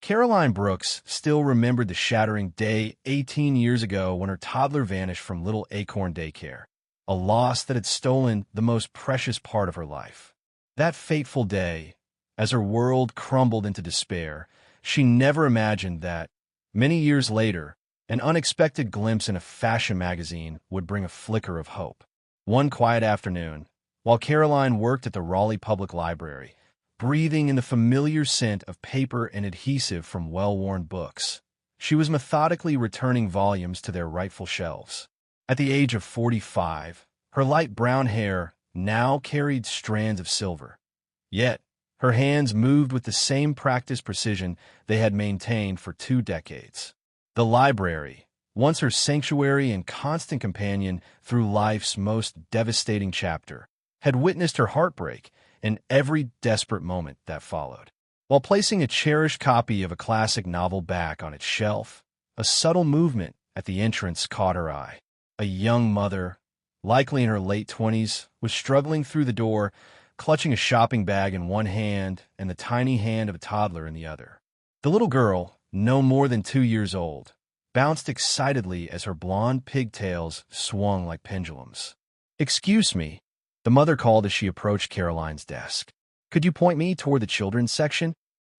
Caroline Brooks still remembered the shattering day 18 years ago when her toddler vanished from Little Acorn Daycare, a loss that had stolen the most precious part of her life. That fateful day, as her world crumbled into despair, she never imagined that, many years later, an unexpected glimpse in a fashion magazine would bring a flicker of hope. One quiet afternoon, while Caroline worked at the Raleigh Public Library, breathing in the familiar scent of paper and adhesive from well-worn books, she was methodically returning volumes to their rightful shelves. At the age of 45, her light brown hair now carried strands of silver. Yet, her hands moved with the same practiced precision they had maintained for 2 decades. The library, once her sanctuary and constant companion through life's most devastating chapter, had witnessed her heartbreak in every desperate moment that followed. While placing a cherished copy of a classic novel back on its shelf, a subtle movement at the entrance caught her eye. A young mother, likely in her late 20s, was struggling through the door, clutching a shopping bag in one hand and the tiny hand of a toddler in the other. The little girl, no more than 2 years old, bounced excitedly as her blonde pigtails swung like pendulums. "Excuse me," the mother called as she approached Caroline's desk. "Could you point me toward the children's section?"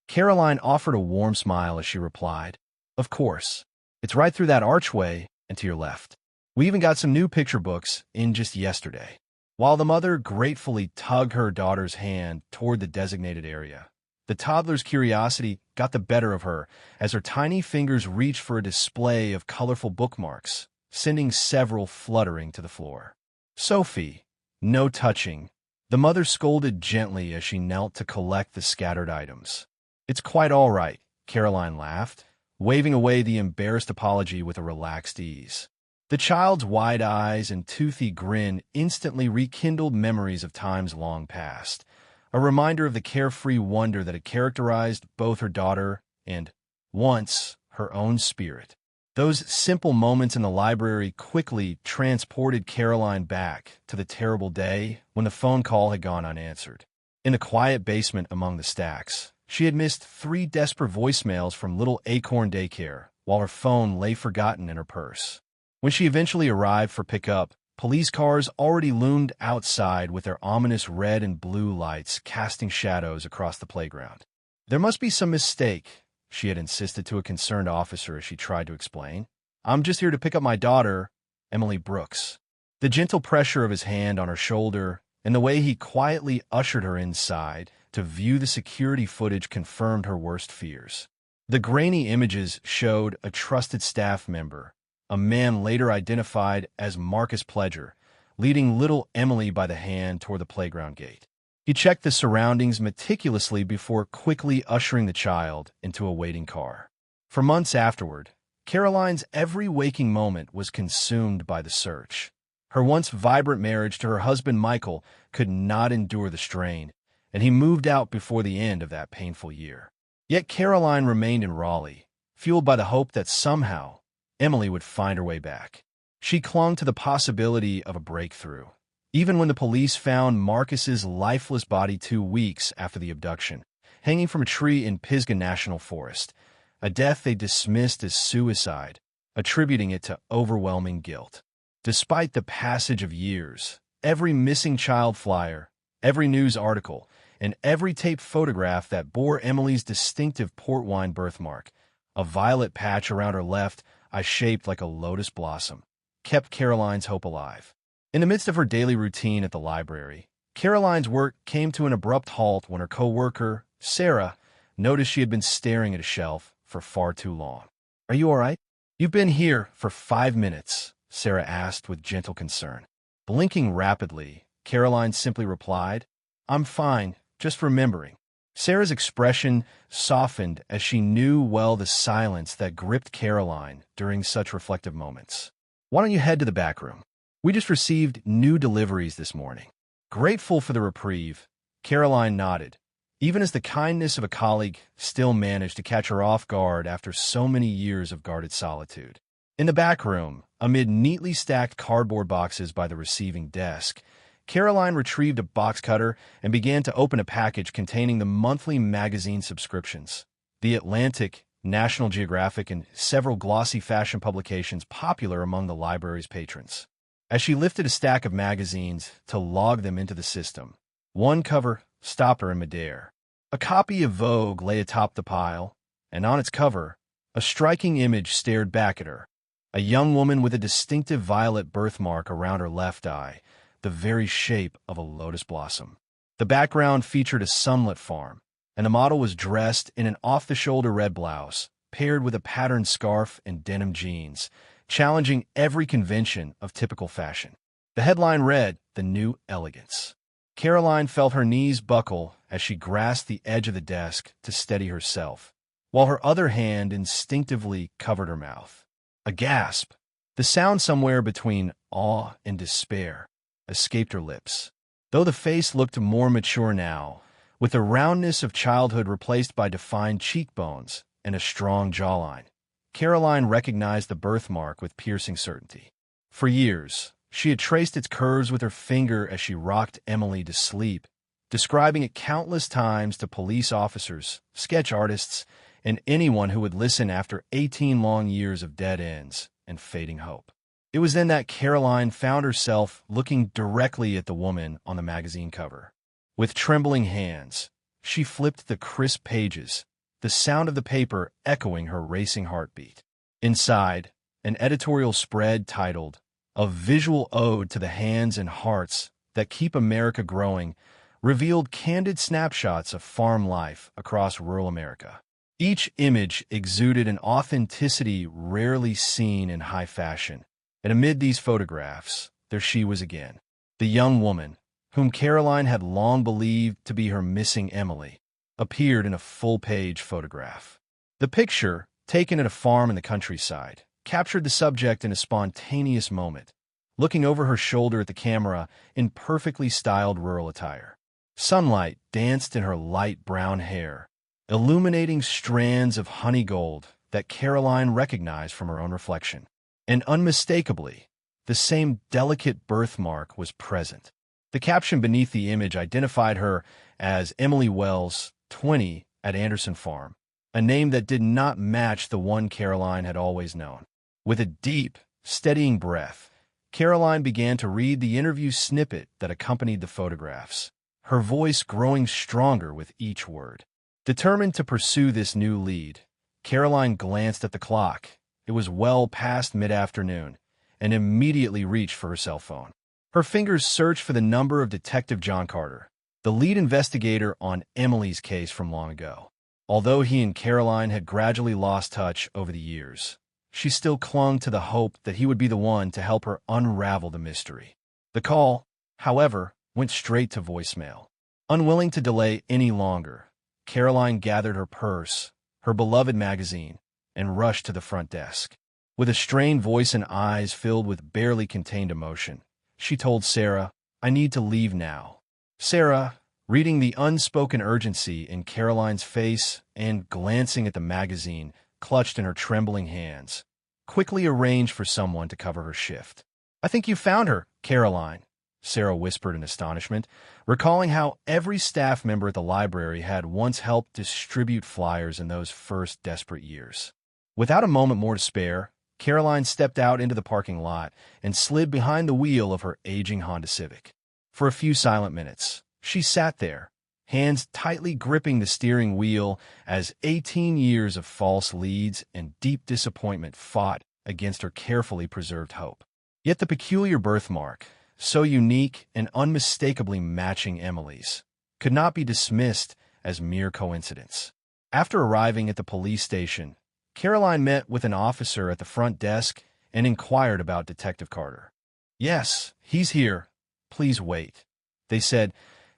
Caroline offered a warm smile as she replied, "Of course. It's right through that archway and to your left. We even got some new picture books in just yesterday." While the mother gratefully tugged her daughter's hand toward the designated area, the toddler's curiosity got the better of her as her tiny fingers reached for a display of colorful bookmarks, sending several fluttering to the floor. "Sophie, no touching," the mother scolded gently as she knelt to collect the scattered items. "It's quite all right," Caroline laughed, waving away the embarrassed apology with a relaxed ease. The child's wide eyes and toothy grin instantly rekindled memories of times long past, a reminder of the carefree wonder that had characterized both her daughter and, once, her own spirit. Those simple moments in the library quickly transported Caroline back to the terrible day when the phone call had gone unanswered. In the quiet basement among the stacks, she had missed 3 desperate voicemails from Little Acorn Daycare while her phone lay forgotten in her purse. When she eventually arrived for pickup, police cars already loomed outside with their ominous red and blue lights casting shadows across the playground. "There must be some mistake," she had insisted to a concerned officer as she tried to explain. "I'm just here to pick up my daughter, Emily Brooks." The gentle pressure of his hand on her shoulder and the way he quietly ushered her inside to view the security footage confirmed her worst fears. The grainy images showed a trusted staff member, a man later identified as Marcus Pledger, leading little Emily by the hand toward the playground gate. He checked the surroundings meticulously before quickly ushering the child into a waiting car. For months afterward, Caroline's every waking moment was consumed by the search. Her once vibrant marriage to her husband Michael could not endure the strain, and he moved out before the end of that painful year. Yet Caroline remained in Raleigh, fueled by the hope that somehow Emily would find her way back. She clung to the possibility of a breakthrough, even when the police found Marcus's lifeless body 2 weeks after the abduction, hanging from a tree in Pisgah National Forest, a death they dismissed as suicide, attributing it to overwhelming guilt. Despite the passage of years, every missing child flyer, every news article, and every taped photograph that bore Emily's distinctive port wine birthmark, a violet patch around her left eye shaped like a lotus blossom, kept Caroline's hope alive. In the midst of her daily routine at the library, Caroline's work came to an abrupt halt when her co-worker, Sarah, noticed she had been staring at a shelf for far too long. "Are you all right?" "You've been here for 5 minutes," Sarah asked with gentle concern. Blinking rapidly, Caroline simply replied, "I'm fine, just remembering." Sarah's expression softened as she knew well the silence that gripped Caroline during such reflective moments. "Why don't you head to the back room? We just received new deliveries this morning." Grateful for the reprieve, Caroline nodded, even as the kindness of a colleague still managed to catch her off guard after so many years of guarded solitude. In the back room, amid neatly stacked cardboard boxes by the receiving desk, Caroline retrieved a box cutter and began to open a package containing the monthly magazine subscriptions. The Atlantic, National Geographic, and several glossy fashion publications popular among the library's patrons. As she lifted a stack of magazines to log them into the system, one cover stopped her in midair. A copy of Vogue lay atop the pile, and on its cover, a striking image stared back at her. A young woman with a distinctive violet birthmark around her left eye, the very shape of a lotus blossom. The background featured a sunlit farm, and the model was dressed in an off-the-shoulder red blouse, paired with a patterned scarf and denim jeans, challenging every convention of typical fashion. The headline read, "The New Elegance." Caroline felt her knees buckle as she grasped the edge of the desk to steady herself, while her other hand instinctively covered her mouth. A gasp, the sound somewhere between awe and despair, escaped her lips. Though the face looked more mature now, with the roundness of childhood replaced by defined cheekbones and a strong jawline, Caroline recognized the birthmark with piercing certainty. For years, she had traced its curves with her finger as she rocked Emily to sleep, describing it countless times to police officers, sketch artists, and anyone who would listen after 18 long years of dead ends and fading hope. It was then that Caroline found herself looking directly at the woman on the magazine cover. With trembling hands, she flipped the crisp pages, the sound of the paper echoing her racing heartbeat. Inside, an editorial spread titled, "A Visual Ode to the Hands and Hearts That Keep America Growing," revealed candid snapshots of farm life across rural America. Each image exuded an authenticity rarely seen in high fashion, and amid these photographs, there she was again, the young woman, whom Caroline had long believed to be her missing Emily, appeared in a full-page photograph. The picture, taken at a farm in the countryside, captured the subject in a spontaneous moment, looking over her shoulder at the camera in perfectly styled rural attire. Sunlight danced in her light brown hair, illuminating strands of honey gold that Caroline recognized from her own reflection. And unmistakably, the same delicate birthmark was present. The caption beneath the image identified her as Emily Wells, 20, at Anderson Farm, a name that did not match the one Caroline had always known. With a deep, steadying breath, Caroline began to read the interview snippet that accompanied the photographs, her voice growing stronger with each word. Determined to pursue this new lead, Caroline glanced at the clock. It was well past mid-afternoon, and immediately reached for her cell phone. Her fingers searched for the number of Detective John Carter, the lead investigator on Emily's case from long ago. Although he and Caroline had gradually lost touch over the years, she still clung to the hope that he would be the one to help her unravel the mystery. The call, however, went straight to voicemail. Unwilling to delay any longer, Caroline gathered her purse, her beloved magazine, and rushed to the front desk. With a strained voice and eyes filled with barely contained emotion, she told Sarah, "I need to leave now." Sarah, reading the unspoken urgency in Caroline's face and glancing at the magazine clutched in her trembling hands, quickly arranged for someone to cover her shift. "I think you found her, Caroline," Sarah whispered in astonishment, recalling how every staff member at the library had once helped distribute flyers in those first desperate years. Without a moment more to spare, Caroline stepped out into the parking lot and slid behind the wheel of her aging Honda Civic. For a few silent minutes, she sat there, hands tightly gripping the steering wheel as 18 years of false leads and deep disappointment fought against her carefully preserved hope. Yet the peculiar birthmark, so unique and unmistakably matching Emily's, could not be dismissed as mere coincidence. After arriving at the police station, Caroline met with an officer at the front desk and inquired about Detective Carter. "Yes, he's here. Please wait," they said,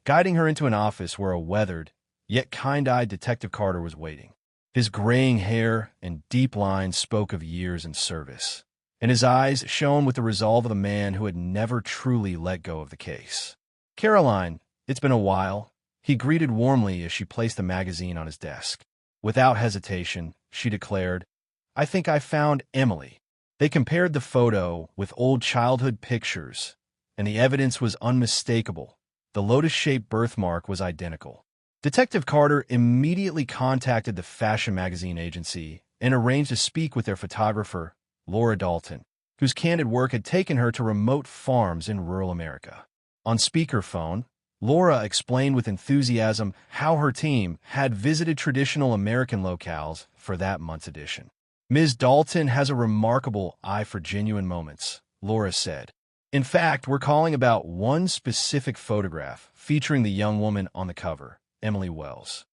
guiding her into an office where a weathered, yet kind-eyed Detective Carter was waiting. His graying hair and deep lines spoke of years in service, and his eyes shone with the resolve of a man who had never truly let go of the case. "Caroline, it's been a while," he greeted warmly as she placed the magazine on his desk. Without hesitation, she declared, "I think I found Emily." They compared the photo with old childhood pictures, and the evidence was unmistakable. The lotus-shaped birthmark was identical. Detective Carter immediately contacted the fashion magazine agency and arranged to speak with their photographer, Laura Dalton, whose candid work had taken her to remote farms in rural America. On speakerphone, Laura explained with enthusiasm how her team had visited traditional American locales for that month's edition. Ms. Dalton has a remarkable eye for genuine moments, Laura said. In fact, we're calling about one specific photograph featuring the young woman on the cover, Emily Wells.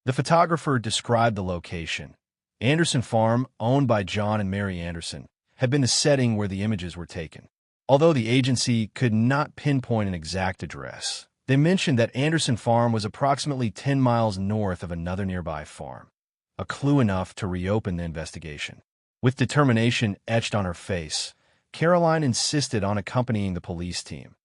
The photographer described the location. Anderson Farm, owned by John and Mary Anderson, had been the setting where the images were taken. Although the agency could not pinpoint an exact address, they mentioned that Anderson Farm was approximately 10 miles north of another nearby farm, a clue enough to reopen the investigation. With determination etched on her face, Caroline insisted on accompanying the police team,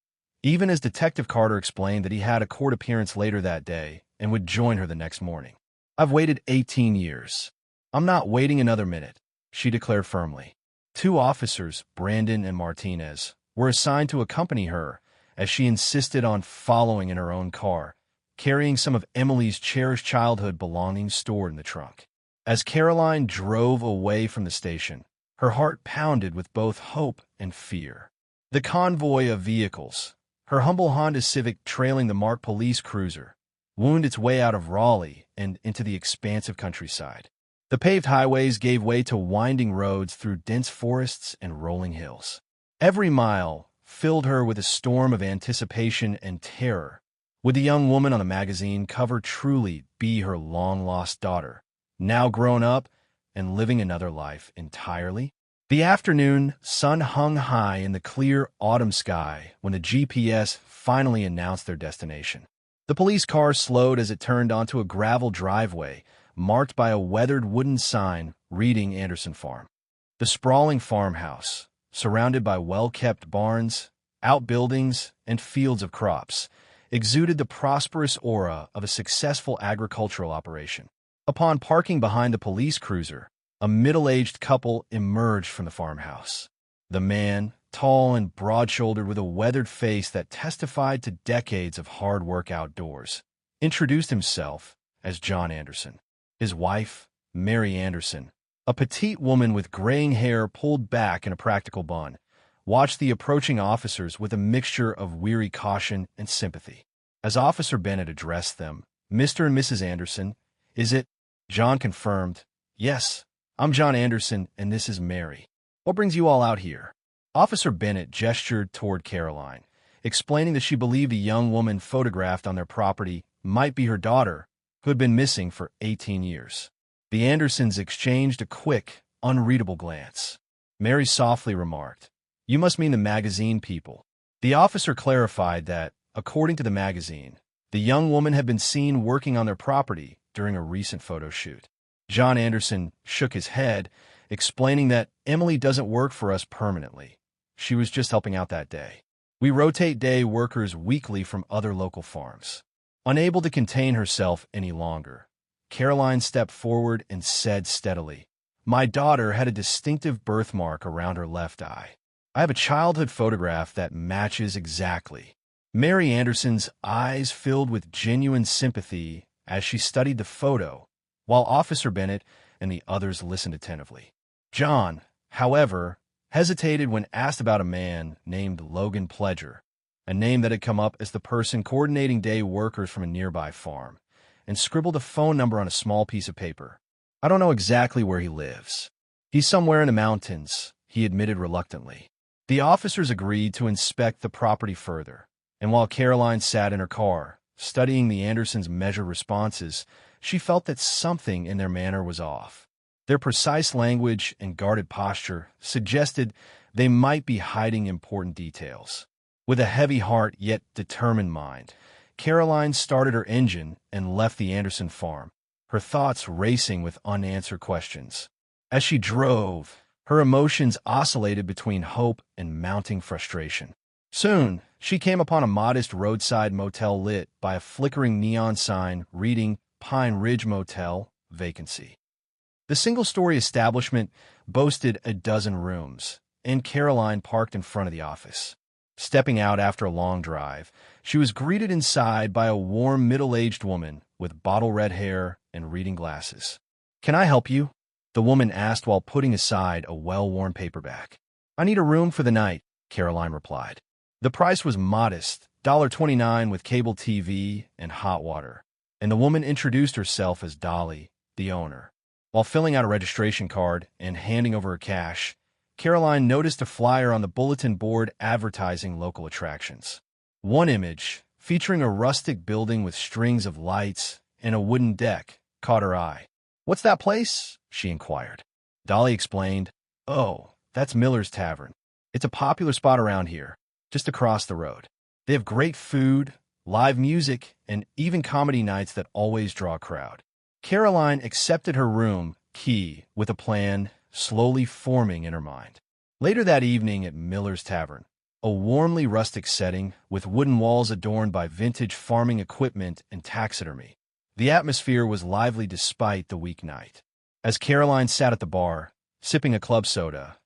even as Detective Carter explained that he had a court appearance later that day and would join her the next morning. "I've waited 18 years. I'm not waiting another minute," she declared firmly. 2 officers, Brandon and Martinez, were assigned to accompany her as she insisted on following in her own car, carrying some of Emily's cherished childhood belongings stored in the trunk. As Caroline drove away from the station, her heart pounded with both hope and fear. The convoy of vehicles, her humble Honda Civic trailing the marked police cruiser, wound its way out of Raleigh and into the expansive countryside. The paved highways gave way to winding roads through dense forests and rolling hills. Every mile filled her with a storm of anticipation and terror. Would the young woman on the magazine cover truly be her long-lost daughter, now grown up and living another life entirely? The afternoon sun hung high in the clear autumn sky when the GPS finally announced their destination. The police car slowed as it turned onto a gravel driveway marked by a weathered wooden sign reading Anderson Farm. The sprawling farmhouse, surrounded by well-kept barns, outbuildings, and fields of crops, exuded the prosperous aura of a successful agricultural operation. Upon parking behind the police cruiser, a middle-aged couple emerged from the farmhouse. The man, tall and broad-shouldered with a weathered face that testified to decades of hard work outdoors, introduced himself as John Anderson. His wife, Mary Anderson, a petite woman with graying hair pulled back in a practical bun, watched the approaching officers with a mixture of weary caution and sympathy. As Officer Bennett addressed them, "Mr. and Mrs. Anderson, is it?" John confirmed, "Yes, I'm John Anderson, and this is Mary. What brings you all out here?" Officer Bennett gestured toward Caroline, explaining that she believed a young woman photographed on their property might be her daughter, who had been missing for 18 years. The Andersons exchanged a quick, unreadable glance. Mary softly remarked, "You must mean the magazine people." The officer clarified that, according to the magazine, the young woman had been seen working on their property during a recent photo shoot. John Anderson shook his head, explaining that Emily doesn't work for us permanently. She was just helping out that day. We rotate day workers weekly from other local farms. Unable to contain herself any longer, Caroline stepped forward and said steadily, "My daughter had a distinctive birthmark around her left eye. I have a childhood photograph that matches exactly." Mary Anderson's eyes filled with genuine sympathy as she studied the photo, while Officer Bennett and the others listened attentively. John, however, hesitated when asked about a man named Logan Pledger, a name that had come up as the person coordinating day workers from a nearby farm, and scribbled a phone number on a small piece of paper. "I don't know exactly where he lives. He's somewhere in the mountains," he admitted reluctantly. The officers agreed to inspect the property further, and while Caroline sat in her car, studying the Andersons' measured responses, she felt that something in their manner was off. Their precise language and guarded posture suggested they might be hiding important details. With a heavy heart yet determined mind, Caroline started her engine and left the Anderson farm, her thoughts racing with unanswered questions. As she drove, her emotions oscillated between hope and mounting frustration. Soon, she came upon a modest roadside motel lit by a flickering neon sign reading Pine Ridge Motel, vacancy. The single-story establishment boasted a dozen rooms, and Caroline parked in front of the office. Stepping out after a long drive, she was greeted inside by a warm middle-aged woman with bottle red hair and reading glasses. "Can I help you?" the woman asked while putting aside a well-worn paperback. "I need a room for the night," Caroline replied. The price was modest, $1.29 with cable TV and hot water, and the woman introduced herself as Dolly, the owner. While filling out a registration card and handing over her cash, Caroline noticed a flyer on the bulletin board advertising local attractions. One image, featuring a rustic building with strings of lights and a wooden deck, caught her eye. "What's that place?" she inquired. Dolly explained, "Oh, that's Miller's Tavern. It's a popular spot around here, just across the road. They have great food, live music, and even comedy nights that always draw a crowd." Caroline accepted her room key with a plan slowly forming in her mind. Later that evening at Miller's Tavern, a warmly rustic setting with wooden walls adorned by vintage farming equipment and taxidermy, the atmosphere was lively despite the weeknight. As Caroline sat at the bar, sipping a club soda,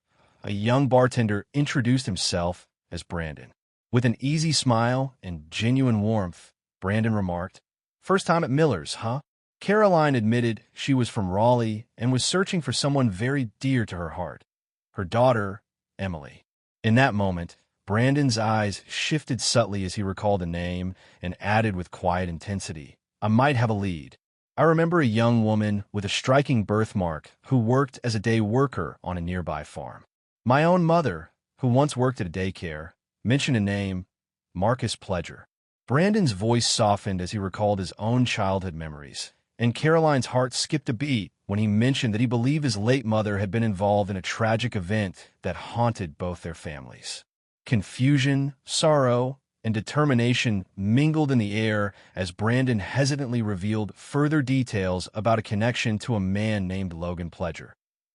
a young bartender introduced himself as Brandon. With an easy smile and genuine warmth, Brandon remarked, "First time at Miller's, huh?" Caroline admitted she was from Raleigh and was searching for someone very dear to her heart, her daughter, Emily. In that moment, Brandon's eyes shifted subtly as he recalled the name and added with quiet intensity, "I might have a lead. I remember a young woman with a striking birthmark who worked as a day worker on a nearby farm. My own mother, who once worked at a daycare, mentioned a name, Marcus Pledger." Brandon's voice softened as he recalled his own childhood memories, and Caroline's heart skipped a beat when he mentioned that he believed his late mother had been involved in a tragic event that haunted both their families. Confusion, sorrow, and determination mingled in the air as Brandon hesitantly revealed further details about a connection to a man named Logan Pledger,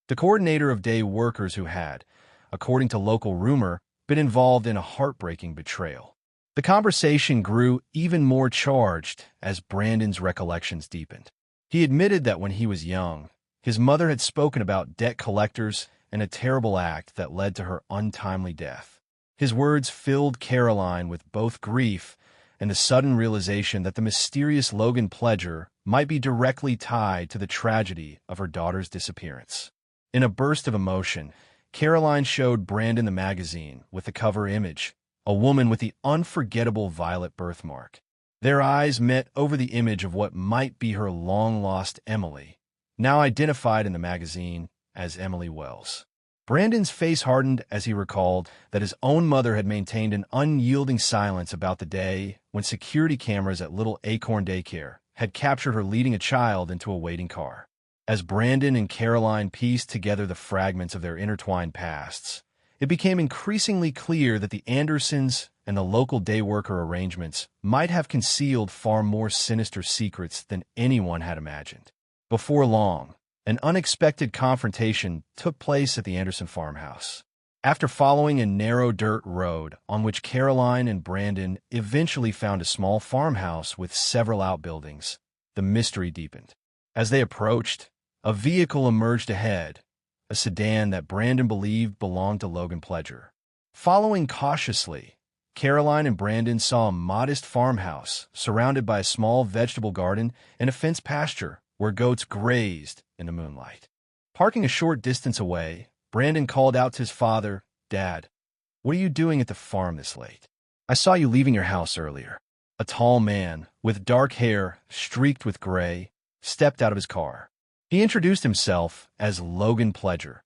the coordinator of day workers who had, according to local rumor, been involved in a heartbreaking betrayal. The conversation grew even more charged as Brandon's recollections deepened. He admitted that when he was young, his mother had spoken about debt collectors and a terrible act that led to her untimely death. His words filled Caroline with both grief and the sudden realization that the mysterious Logan Pledger might be directly tied to the tragedy of her daughter's disappearance. In a burst of emotion, Caroline showed Brandon the magazine with the cover image, a woman with the unforgettable violet birthmark. Their eyes met over the image of what might be her long-lost Emily, now identified in the magazine as Emily Wells. Brandon's face hardened as he recalled that his own mother had maintained an unyielding silence about the day when security cameras at Little Acorn Daycare had captured her leading a child into a waiting car. As Brandon and Caroline pieced together the fragments of their intertwined pasts, it became increasingly clear that the Andersons and the local day worker arrangements might have concealed far more sinister secrets than anyone had imagined. Before long, an unexpected confrontation took place at the Anderson farmhouse. After following a narrow dirt road on which Caroline and Brandon eventually found a small farmhouse with several outbuildings, the mystery deepened. As they approached, a vehicle emerged ahead, a sedan that Brandon believed belonged to Logan Pledger. Following cautiously, Caroline and Brandon saw a modest farmhouse surrounded by a small vegetable garden and a fenced pasture where goats grazed in the moonlight. Parking a short distance away, Brandon called out to his father, "Dad, what are you doing at the farm this late? I saw you leaving your house earlier." A tall man, with dark hair streaked with gray, stepped out of his car. He introduced himself as Logan Pledger,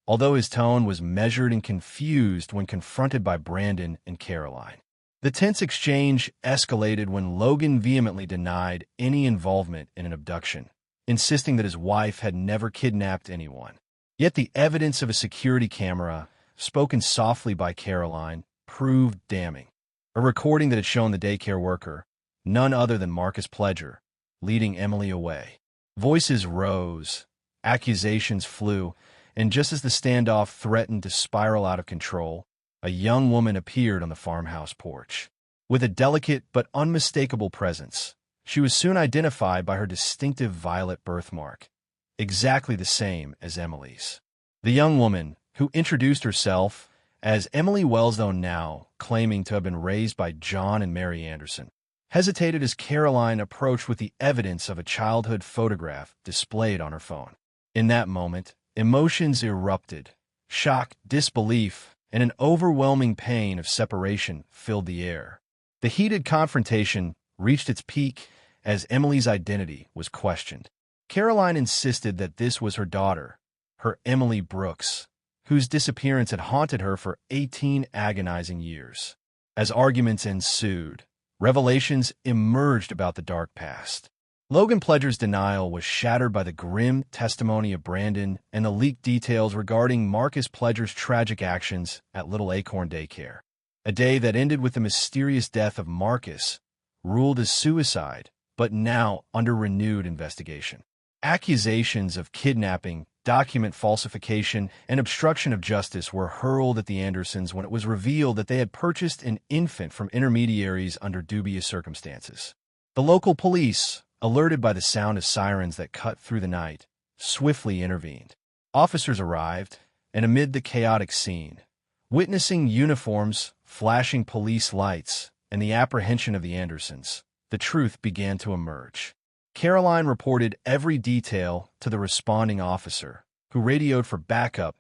although his tone was measured and confused when confronted by Brandon and Caroline. The tense exchange escalated when Logan vehemently denied any involvement in an abduction, insisting that his wife had never kidnapped anyone. Yet the evidence of a security camera, spoken softly by Caroline, proved damning. A recording that had shown the daycare worker, none other than Marcus Pledger, leading Emily away. Voices rose, accusations flew, and just as the standoff threatened to spiral out of control, a young woman appeared on the farmhouse porch. With a delicate but unmistakable presence, she was soon identified by her distinctive violet birthmark, exactly the same as Emily's. The young woman, who introduced herself as Emily Wells, though now claiming to have been raised by John and Mary Anderson, hesitated as Caroline approached with the evidence of a childhood photograph displayed on her phone. In that moment, emotions erupted. Shock, disbelief, and an overwhelming pain of separation filled the air. The heated confrontation reached its peak as Emily's identity was questioned. Caroline insisted that this was her daughter, her Emily Brooks, whose disappearance had haunted her for 18 agonizing years. As arguments ensued, revelations emerged about the dark past. Logan Pledger's denial was shattered by the grim testimony of Brandon and the leaked details regarding Marcus Pledger's tragic actions at Little Acorn Daycare. A day that ended with the mysterious death of Marcus, ruled as suicide, but now under renewed investigation. Accusations of kidnapping, document falsification, and obstruction of justice were hurled at the Andersons when it was revealed that they had purchased an infant from intermediaries under dubious circumstances. The local police, alerted by the sound of sirens that cut through the night, swiftly intervened. Officers arrived, and amid the chaotic scene, witnessing uniforms, flashing police lights, and the apprehension of the Andersons, the truth began to emerge. Caroline reported every detail to the responding officer, who radioed for backup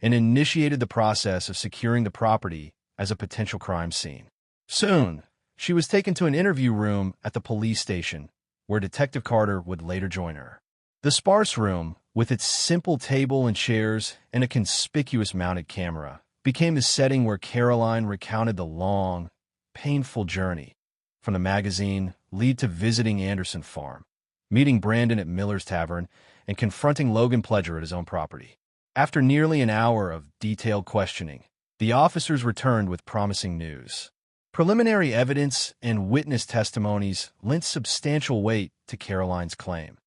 and initiated the process of securing the property as a potential crime scene. Soon, she was taken to an interview room at the police station, where Detective Carter would later join her. The sparse room, with its simple table and chairs and a conspicuous mounted camera, became the setting where Caroline recounted the long, painful journey from the magazine lead to visiting Anderson Farm, meeting Brandon at Miller's Tavern, and confronting Logan Pledger at his own property. After nearly an hour of detailed questioning, the officers returned with promising news. Preliminary evidence and witness testimonies lent substantial weight to Caroline's claim.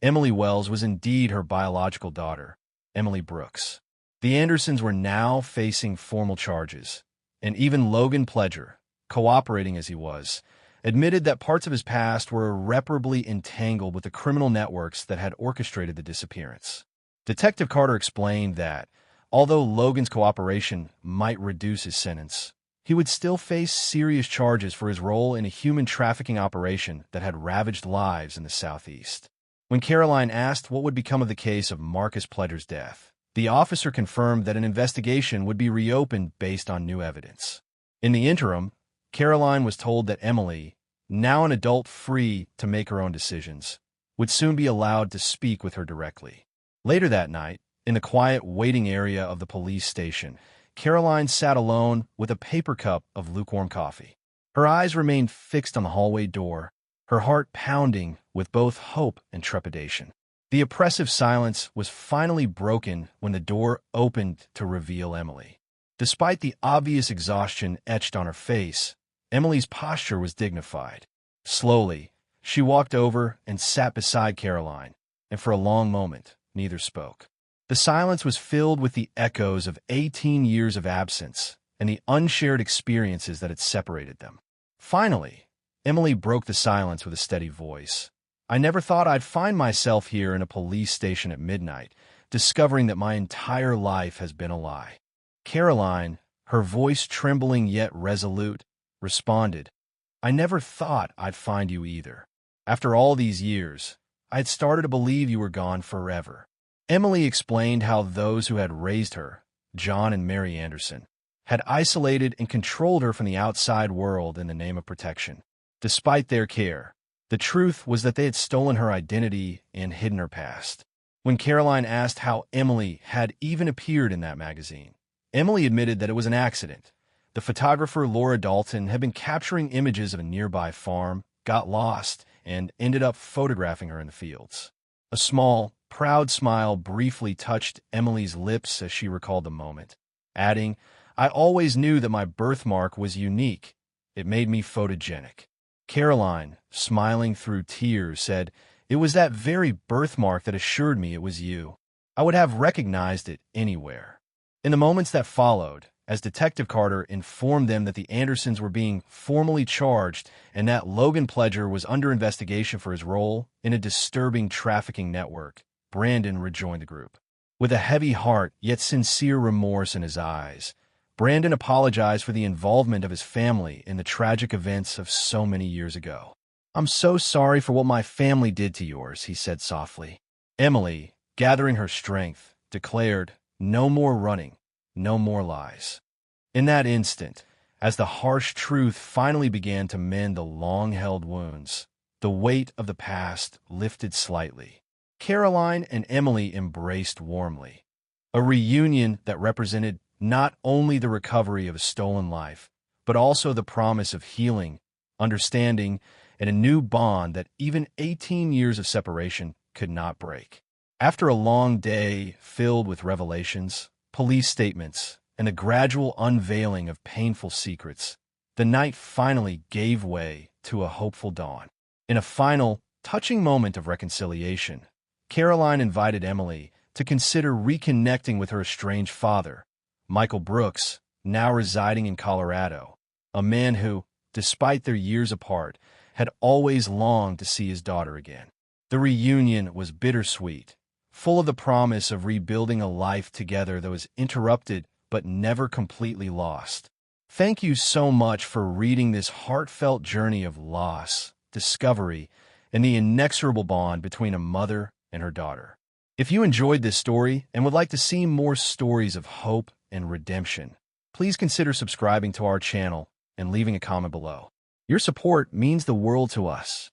Emily Wells was indeed her biological daughter, Emily Brooks. The Andersons were now facing formal charges, and even Logan Pledger, cooperating as he was, admitted that parts of his past were irreparably entangled with the criminal networks that had orchestrated the disappearance. Detective Carter explained that, although Logan's cooperation might reduce his sentence, he would still face serious charges for his role in a human trafficking operation that had ravaged lives in the Southeast. When Caroline asked what would become of the case of Marcus Pledger's death, the officer confirmed that an investigation would be reopened based on new evidence. In the interim, Caroline was told that Emily, now an adult free to make her own decisions, would soon be allowed to speak with her directly. Later that night, in the quiet waiting area of the police station, Caroline sat alone with a paper cup of lukewarm coffee. Her eyes remained fixed on the hallway door, her heart pounding with both hope and trepidation. The oppressive silence was finally broken when the door opened to reveal Emily. Despite the obvious exhaustion etched on her face, Emily's posture was dignified. Slowly, she walked over and sat beside Caroline, and for a long moment, neither spoke. The silence was filled with the echoes of 18 years of absence and the unshared experiences that had separated them. Finally, Emily broke the silence with a steady voice. "I never thought I'd find myself here in a police station at midnight, discovering that my entire life has been a lie." Caroline, her voice trembling yet resolute, responded, "I never thought I'd find you either. After all these years, I had started to believe you were gone forever." Emily explained how those who had raised her, John and Mary Anderson, had isolated and controlled her from the outside world in the name of protection. Despite their care, the truth was that they had stolen her identity and hidden her past. When Caroline asked how Emily had even appeared in that magazine, Emily admitted that it was an accident. The photographer Laura Dalton had been capturing images of a nearby farm, got lost, and ended up photographing her in the fields. A small, proud smile briefly touched Emily's lips as she recalled the moment, adding, "I always knew that my birthmark was unique. It made me photogenic." Caroline, smiling through tears, said, "It was that very birthmark that assured me it was you. I would have recognized it anywhere." In the moments that followed, as Detective Carter informed them that the Andersons were being formally charged and that Logan Pledger was under investigation for his role in a disturbing trafficking network, Brandon rejoined the group. With a heavy heart yet sincere remorse in his eyes, Brandon apologized for the involvement of his family in the tragic events of so many years ago. "I'm so sorry for what my family did to yours," he said softly. Emily, gathering her strength, declared, "No more running, no more lies." In that instant, as the harsh truth finally began to mend the long-held wounds, the weight of the past lifted slightly. Caroline and Emily embraced warmly. A reunion that represented not only the recovery of a stolen life, but also the promise of healing, understanding, and a new bond that even 18 years of separation could not break. After a long day filled with revelations, police statements, and the gradual unveiling of painful secrets, the night finally gave way to a hopeful dawn. In a final, touching moment of reconciliation, Caroline invited Emily to consider reconnecting with her estranged father, Michael Brooks, now residing in Colorado, a man who, despite their years apart, had always longed to see his daughter again. The reunion was bittersweet, full of the promise of rebuilding a life together that was interrupted but never completely lost. Thank you so much for reading this heartfelt journey of loss, discovery, and the inexorable bond between a mother and her daughter. If you enjoyed this story and would like to see more stories of hope and redemption, please consider subscribing to our channel and leaving a comment below. Your support means the world to us.